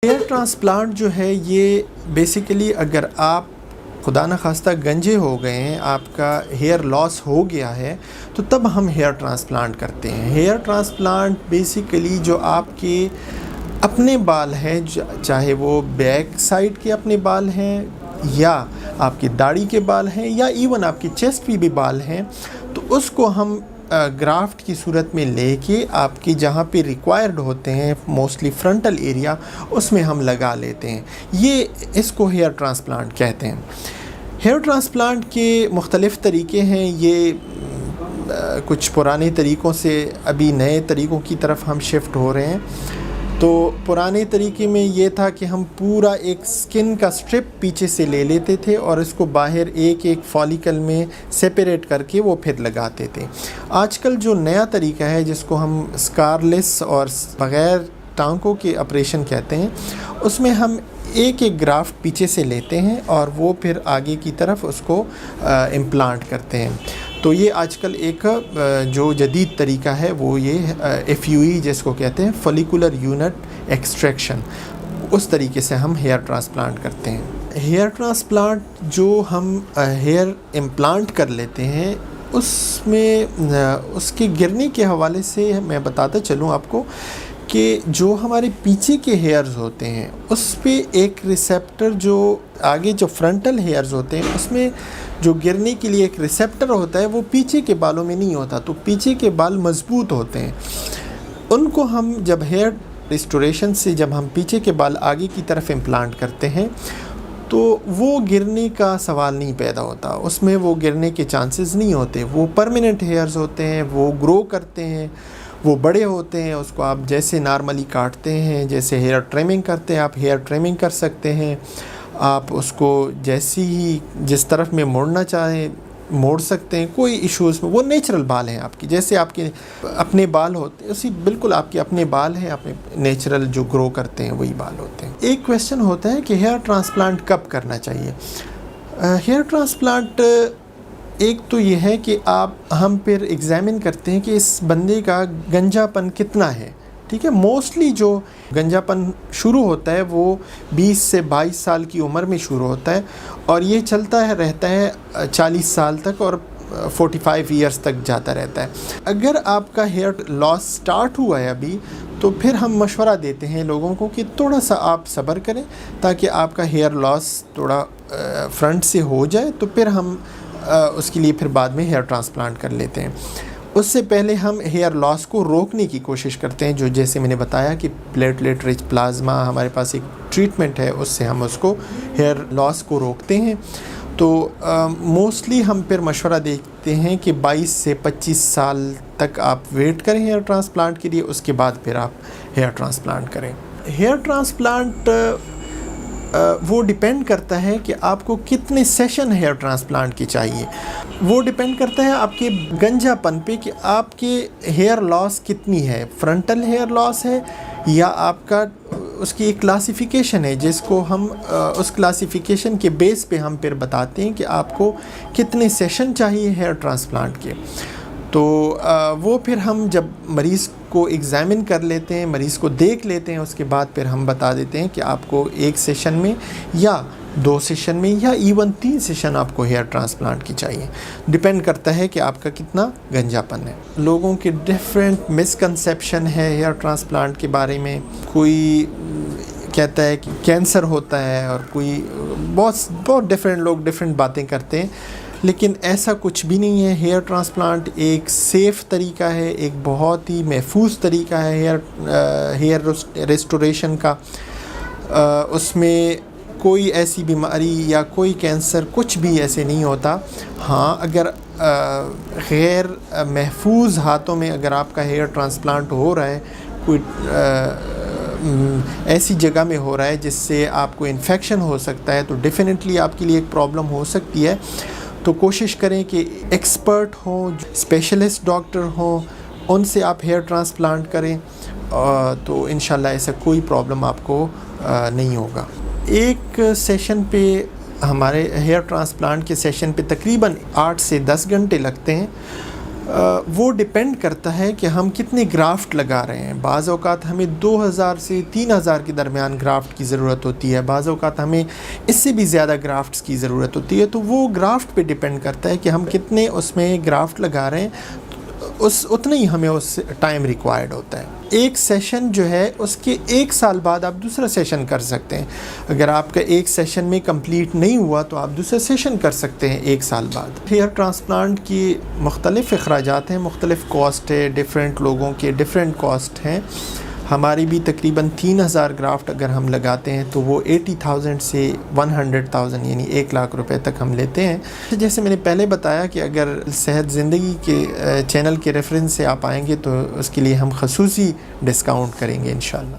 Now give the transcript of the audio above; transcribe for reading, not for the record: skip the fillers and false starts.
Hair transplant جو ہے یہ بیسیکلی اگر آپ خدا نخواستہ گنجے ہو گئے ہیں، آپ کا ہیئر لاس ہو گیا ہے، تو تب ہم ہیئر ٹرانسپلانٹ کرتے ہیں۔ ہیئر ٹرانسپلانٹ بیسیکلی جو آپ کے اپنے بال ہیں، چاہے وہ بیک سائڈ کے اپنے بال ہیں یا آپ کی داڑھی کے بال ہیں یا ایون آپ کی چیسٹ پہ بھی بال ہیں، تو اس کو ہم گرافٹ کی صورت میں لے کے آپ کی جہاں پہ ریکوائرڈ ہوتے ہیں موسٹلی فرنٹل ایریا، اس میں ہم لگا لیتے ہیں۔ اس کو ہیئر ٹرانسپلانٹ کہتے ہیں۔ ہیئر ٹرانسپلانٹ کے مختلف طریقے ہیں، یہ کچھ پرانے طریقوں سے ابھی نئے طریقوں کی طرف ہم شفٹ ہو رہے ہیں۔ تو پرانے طریقے میں یہ تھا کہ ہم پورا ایک سکن کا سٹرپ پیچھے سے لے لیتے تھے اور اس کو باہر ایک فالیکل میں سیپریٹ کر کے وہ پھر لگاتے تھے۔ آج کل جو نیا طریقہ ہے جس کو ہم اسکارلیس اور بغیر ٹانکوں کے آپریشن کہتے ہیں، اس میں ہم ایک گرافٹ پیچھے سے لیتے ہیں اور وہ پھر آگے کی طرف اس کو امپلانٹ کرتے ہیں۔ تو یہ آج کل ایک جو جدید طریقہ ہے وہ یہ FUE جس کو کہتے ہیں، فولیکولر یونٹ ایکسٹریکشن، اس طریقے سے ہم ہیئر ٹرانسپلانٹ کرتے ہیں۔ ہیئر ٹرانسپلانٹ جو ہم ہیئر امپلانٹ کر لیتے ہیں، اس میں اس کے گرنے کے حوالے سے میں بتاتا چلوں آپ کو کہ جو ہمارے پیچھے کے ہیئرز ہوتے ہیں اس پہ ایک ریسیپٹر، جو آگے جو فرنٹل ہیئرز ہوتے ہیں اس میں جو گرنے کے لیے ایک ریسیپٹر ہوتا ہے، وہ پیچھے کے بالوں میں نہیں ہوتا، تو پیچھے کے بال مضبوط ہوتے ہیں۔ ان کو ہم جب ہیئر ریسٹوریشن سے جب ہم پیچھے کے بال آگے کی طرف امپلانٹ کرتے ہیں تو وہ گرنے کا سوال نہیں پیدا ہوتا، اس میں وہ گرنے کے چانسز نہیں ہوتے۔ وہ پرماننٹ ہیئرز ہوتے ہیں، وہ گرو کرتے ہیں، وہ بڑے ہوتے ہیں۔ اس کو آپ جیسے نارملی کاٹتے ہیں، جیسے ہیئر ٹریمنگ کرتے ہیں، آپ ہیئر ٹریمنگ کر سکتے ہیں۔ آپ اس کو جیسی ہی جس طرف میں موڑنا چاہیں موڑ سکتے ہیں، کوئی ایشوز میں۔ وہ نیچرل بال ہیں آپ کی، جیسے آپ کے اپنے بال ہوتے ہیں اسی بالکل آپ کے اپنے بال ہیں، اپنے نیچرل جو گرو کرتے ہیں وہی بال ہوتے ہیں۔ ایک کویشچن ہوتا ہے کہ ہیئر ٹرانسپلانٹ کب کرنا چاہیے؟ ہیئر ٹرانسپلانٹ ایک تو یہ ہے کہ ہم پھر ایگزامن کرتے ہیں کہ اس بندے کا گنجا پن کتنا ہے، ٹھیک ہے۔ موسٹلی جو گنجا پن شروع ہوتا ہے وہ 20 سے 22 سال کی عمر میں شروع ہوتا ہے اور یہ چلتا رہتا ہے 40 سال تک اور 45 ایئرس تک جاتا رہتا ہے۔ اگر آپ کا ہیئر لاس سٹارٹ ہوا ہے ابھی، تو پھر ہم مشورہ دیتے ہیں لوگوں کو کہ تھوڑا سا آپ صبر کریں تاکہ آپ کا ہیئر لاس تھوڑا فرنٹ سے ہو جائے، تو پھر ہم اس کے لیے پھر بعد میں ہیئر ٹرانسپلانٹ کر لیتے ہیں۔ اس سے پہلے ہم ہیئر لاس کو روکنے کی کوشش کرتے ہیں، جو جیسے میں نے بتایا کہ پلیٹلیٹ رچ پلازما ہمارے پاس ایک ٹریٹمنٹ ہے، اس سے ہم اس کو ہیئر لاس کو روکتے ہیں۔ تو موسٹلی ہم پھر مشورہ دیتے ہیں کہ 22 سے 25 سال تک آپ ویٹ کریں ہیئر ٹرانسپلانٹ کے لیے، اس کے بعد پھر آپ ہیئر ٹرانسپلانٹ کریں۔ ہیئر ٹرانسپلانٹ وہ ڈیپینڈ کرتا ہے کہ آپ کو کتنے سیشن ہیئر ٹرانسپلانٹ کی چاہیے۔ وہ ڈیپینڈ کرتا ہے آپ کے گنجا پن پہ کہ آپ کے ہیئر لاس کتنی ہے، فرنٹل ہیئر لاس ہے یا آپ کا اس کی ایک کلاسیفیکیشن ہے جس کو ہم اس کلاسیفیکیشن کے بیس پہ ہم پھر بتاتے ہیں کہ آپ کو کتنے سیشن چاہیے ہیئر ٹرانسپلانٹ کے۔ تو وہ پھر ہم جب مریض کو ایگزامن کر لیتے ہیں، مریض کو دیکھ لیتے ہیں، اس کے بعد پھر ہم بتا دیتے ہیں کہ آپ کو 1 سیشن میں یا 2 سیشن میں یا ایون 3 سیشن آپ کو ہیئر ٹرانسپلانٹ کی چاہیے۔ ڈیپینڈ کرتا ہے کہ آپ کا کتنا گنجا پن ہے۔ لوگوں کے ڈیفرنٹ مسکنسیپشن ہے ہیئر ٹرانسپلانٹ کے بارے میں۔ کوئی کہتا ہے کہ کینسر ہوتا ہے اور کوئی بہت ڈیفرنٹ لوگ ڈیفرنٹ باتیں کرتے ہیں، لیکن ایسا کچھ بھی نہیں ہے۔ ہیئر ٹرانسپلانٹ ایک سیف طریقہ ہے، ایک بہت ہی محفوظ طریقہ ہے ہیئر ریسٹوریشن کا۔ اس میں کوئی ایسی بیماری یا کوئی کینسر کچھ بھی ایسے نہیں ہوتا۔ ہاں، اگر غیر محفوظ ہاتھوں میں اگر آپ کا ہیئر ٹرانسپلانٹ ہو رہا ہے، کوئی ایسی جگہ میں ہو رہا ہے جس سے آپ کو انفیکشن ہو سکتا ہے، تو ڈیفینیٹلی آپ کے لیے ایک پرابلم ہو سکتی ہے۔ تو کوشش کریں کہ ایکسپرٹ ہوں، اسپیشلسٹ ڈاکٹر ہوں، ان سے آپ ہیئر ٹرانسپلانٹ کریں، تو انشاءاللہ ایسا کوئی پرابلم آپ کو نہیں ہوگا۔ ایک سیشن پہ ہمارے ہیئر ٹرانسپلانٹ کے سیشن پہ تقریباً 8 سے 10 گھنٹے لگتے ہیں۔ وہ ڈپینڈ کرتا ہے کہ ہم کتنے گرافٹ لگا رہے ہیں. بعض اوقات ہمیں 2000 سے 3000 کے درمیان گرافٹ کی ضرورت ہوتی ہے, بعض اوقات ہمیں اس سے بھی زیادہ گرافٹس کی ضرورت ہوتی ہے. تو وہ گرافٹ پہ ڈپینڈ کرتا ہے کہ ہم کتنے اس میں گرافٹ لگا رہے ہیں, اتنا ہی ہمیں اس ٹائم ریکوائرڈ ہوتا ہے. ایک سیشن جو ہے اس کے 1 سال بعد آپ دوسرا سیشن کر سکتے ہیں. اگر آپ کا ایک سیشن میں کمپلیٹ نہیں ہوا تو آپ دوسرا سیشن کر سکتے ہیں 1 سال بعد. ہیئر ٹرانسپلانٹ کی مختلف اخراجات ہیں, مختلف کاسٹ ہے, ڈیفرنٹ لوگوں کے ڈیفرنٹ کاسٹ ہیں. ہماری بھی تقریباً 3000 گرافٹ اگر ہم لگاتے ہیں تو وہ 80,000 سے 100,000 یعنی 1 لاکھ روپے تک ہم لیتے ہیں. جیسے میں نے پہلے بتایا کہ اگر صحت زندگی کے چینل کے ریفرنس سے آپ آئیں گے تو اس کے لیے ہم خصوصی ڈسکاؤنٹ کریں گے انشاءاللہ.